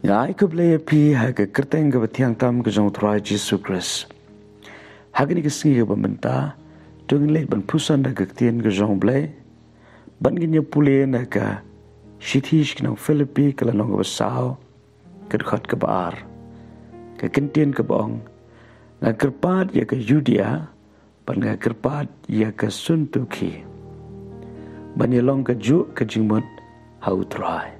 Ngai ke blaya pi haga kerteng ke betiang tam ke jong trai Jesus Christ. Haga ni ke singi ke bementa, dung leit ban pusan da gaktian ke jong blay, ban ginya pule na ka shitish ke nang Filipi ke lanong ke basao, ke dekat ke baar, ke kentian ke baong, nga kerpat ya ke Judea, ban nga kerpat ya ke Suntuki. Ban ialong kajuh ke jingmut hau trai.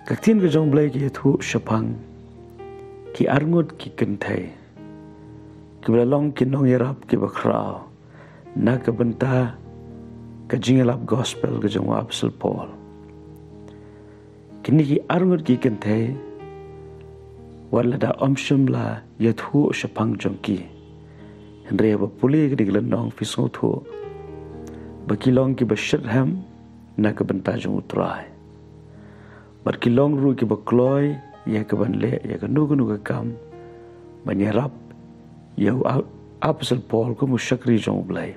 Kaktian ke jong blay ki thu shapang, ki arngut ki kentai, ki belalong ki nong yarap ki bakrao, na ke benta ke jingelap gospel ke jong Apostle Paul. Kini ki arngut ki kentai, wala da omshum la ya thu shapang jong ki, henry ba puli ke diglenong fisngo thu, bakilong ki bashirham na ke benta jong utrai. Berkilong ru ki bakloy ya ke banle ya ke nugu kam banyarap ya Apostle Paul ko musyakri jong blay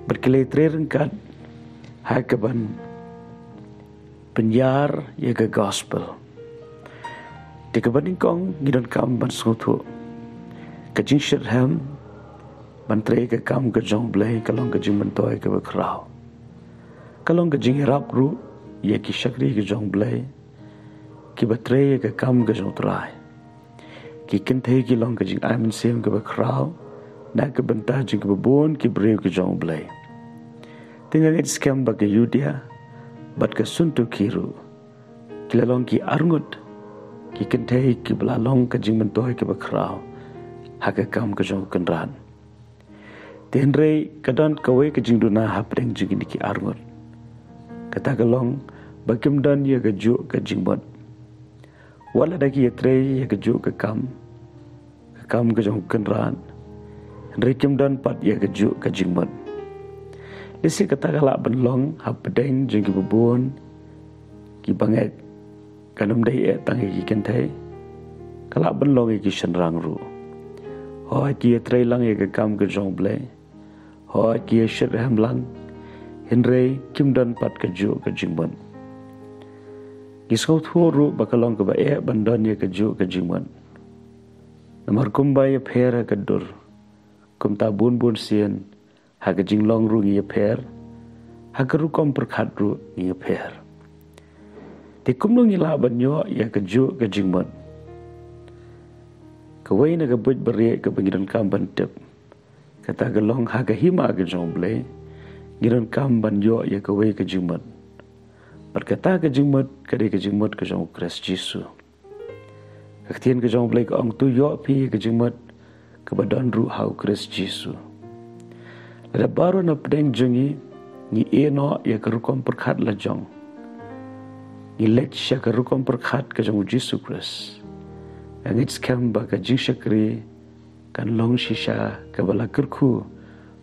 berkilay trerengkat ha ke ban penyar ya ke gospel di ke bandingkong ngidon kam ban sutu ke jing shirham ban tre ke kam ke jong blay kalong ke jing mentoy ke bakrao kalong ke jing rap ru ya ki shakri ke jong blay ki batre ke kam ke jong trai ki kenthe ki long ke jing aiman sem ke bakrao na ke benta jing ke babon ki breu ke jong blay tinggal it scam ba ke Judea bat ke suntu kiru ki lalong ki arngut ki kenthe ki blalong ke jing mentoy ke bakrao ha ke kam ke jong kenran tenrei kadan kawe ke jing duna hapdeng jing ki arngut kata gelong bakim dan ya kajuh ke jingmut wala daki ya tre ya kajuh ke kam ke jong kenran rekim dan pat ya kajuh ke jingmut lisi kata galak benlong hapdeng jing ki bubun ki banget kanum dai e tang ki kentai kalak benlong ki shenrang ru ho ki ya tre lang ya ke kam ke jong blay ho ki ya shirham lang Henry kim dan pat kajuh ke jingmut. Gisau thuru bakalong ke bae bandan ya kajuh ke jingmut. Namar kumbai ya pher ke dur. Kum ta bun sien ha ke jinglong ru ngi ya pher. Ha ke rukom perkhat ru ngi ya pher. Ti kum ngi la banyo ya kajuh ke jingmut. Kawai na ke buj beri ke bangidan kam bantep. Kata gelong ha ke hima ke jong blay. Giran kam banyo ya kawai ke jingmut. Berkata ke jingmut ke jingmut ke jong Christ Jesus. Kaktian ke jong blay ke ong tu yo pi ke jingmut ke badan ru hau Christ Jesus. Lada baru na pedeng jengi ni eno ya ke rukom perkhat la jong. Ni lech ya ke rukom perkhat ke jong Jesus Christ. Angit skam ba ke jing syakri kan long shisha ke bala kerku.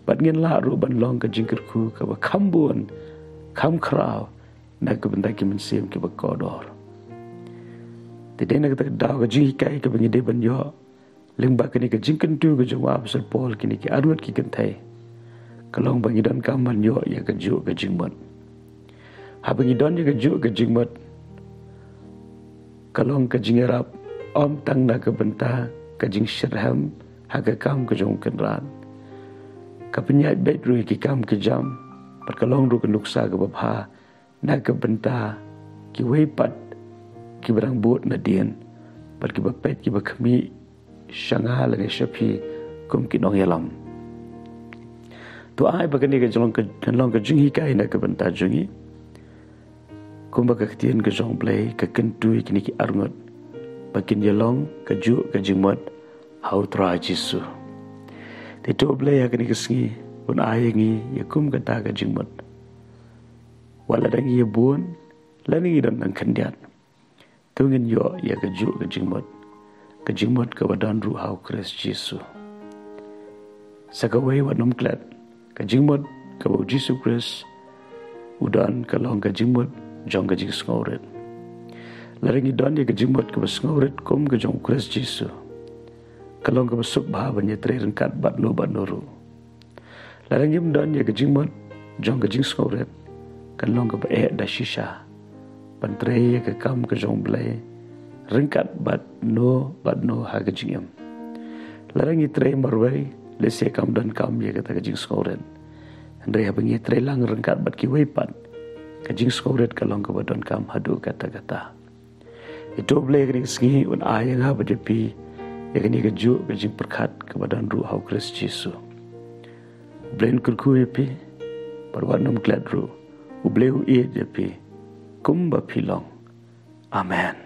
Bat ngin la ru ban long ke jingkerku ke ba kambun kam krau na ke benda ki mensim ke ba kodor tede na ke daw ke jing kai ke bangi de ban yo ling ba ke ni ke jingken tu ke jwa Apostle Paul ki ni ki arut ki kentai kalong bangi dan kam ban yo ya ke ju ke jingmut ha bangi don ya ke ju ke jingmut kalong ke jingerap om tang na ke benta ke jing shirham ha ke kam ke jong kenran kapenyat bet ru ki kam ke jam perkalong ru ke nuksa ke babha na ke benta ki weipat ki berang but na dien per ki bapet ki bakhmi shanga la ne shapi kum ki nong yalam tu ai bagani ke jong ke jingi kai na ke benta jingi kum ba ke tien ke jong blay ke kentu ki ni ki arngot bakin yalong ke ju ke jingmut hau tra jisu Tito blay ya kini kesengi pun ayengi ya kum kata ke jingmut. Wala dangi ya bun, lani dan nang kendiat. Tungin yo ya keju ke jingmut ke badan ru hau Christ Jesus. Sakawai wat nom klat ke jingmut ke bau Jesus Christ udan ke long ke jingmut jong ke jing sngoret. Laringi dan ya ke jingmut ke sngoret kum ke jong Christ Jesus. Kalau ke besuk bah banyak terengkat bat nuru. Larang yum dan ya ke jingmut jong ke jing sngoret. Kalau ke bae da shisha Bantrei ke kam ke jong blai. Ringkat bat no ha ke jingem. Larangi trei marwai. Lese kam dan kam ya kata ke jing skoret. Andrei habangi trei lang ringkat bat ki weipat. Ke jing skoret kalong ke badon kam hadu kata-kata. Itu blai ke sengi un ayang ha badepi. Ya kini keju ke jing perkat ke badan ruh hau Kristus Yesus. Blain kurku epi. Perwarnam gladru. Ubleu ie jepi. Kumba pilong. Amen.